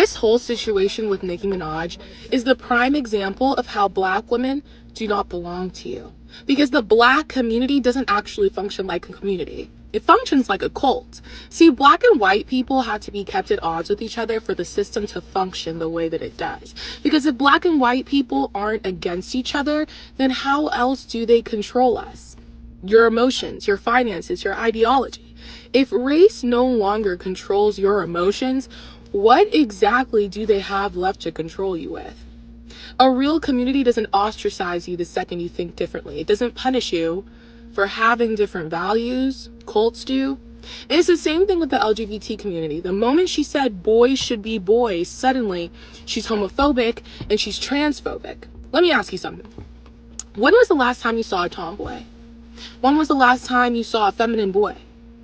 This whole situation with Nicki Minaj is the prime example of how Black women do not belong to you. Because the Black community doesn't actually function like a community. It functions like a cult. See, Black and white people have to be kept at odds with each other for the system to function the way that it does. Because if Black and white people aren't against each other, then how else do they control us? Your emotions, your finances, your ideology. If race no longer controls your emotions, what exactly do they have left to control you with? A real community doesn't ostracize you the second you think differently. It doesn't punish you for having different values. Cults do. And it's the same thing with the LGBT community. The moment she said boys should be boys, suddenly she's homophobic and she's transphobic. Let me ask you something. When was the last time you saw a tomboy? When was the last time you saw a feminine boy?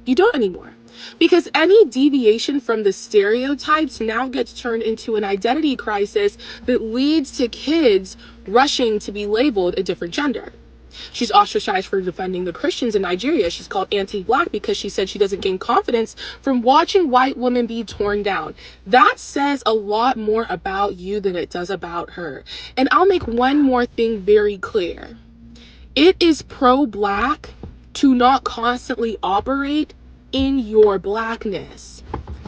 You don't anymore. Because any deviation from the stereotypes now gets turned into an identity crisis that leads to kids rushing to be labeled a different gender. She's ostracized for defending the Christians in Nigeria. She's called anti-Black because she said she doesn't gain confidence from watching white women be torn down. That says a lot more about you than it does about her. And I'll make one more thing very clear. It is pro-Black to not constantly operate in your Blackness.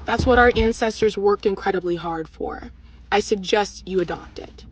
That's what our ancestors worked incredibly hard for. I suggest you adopt it.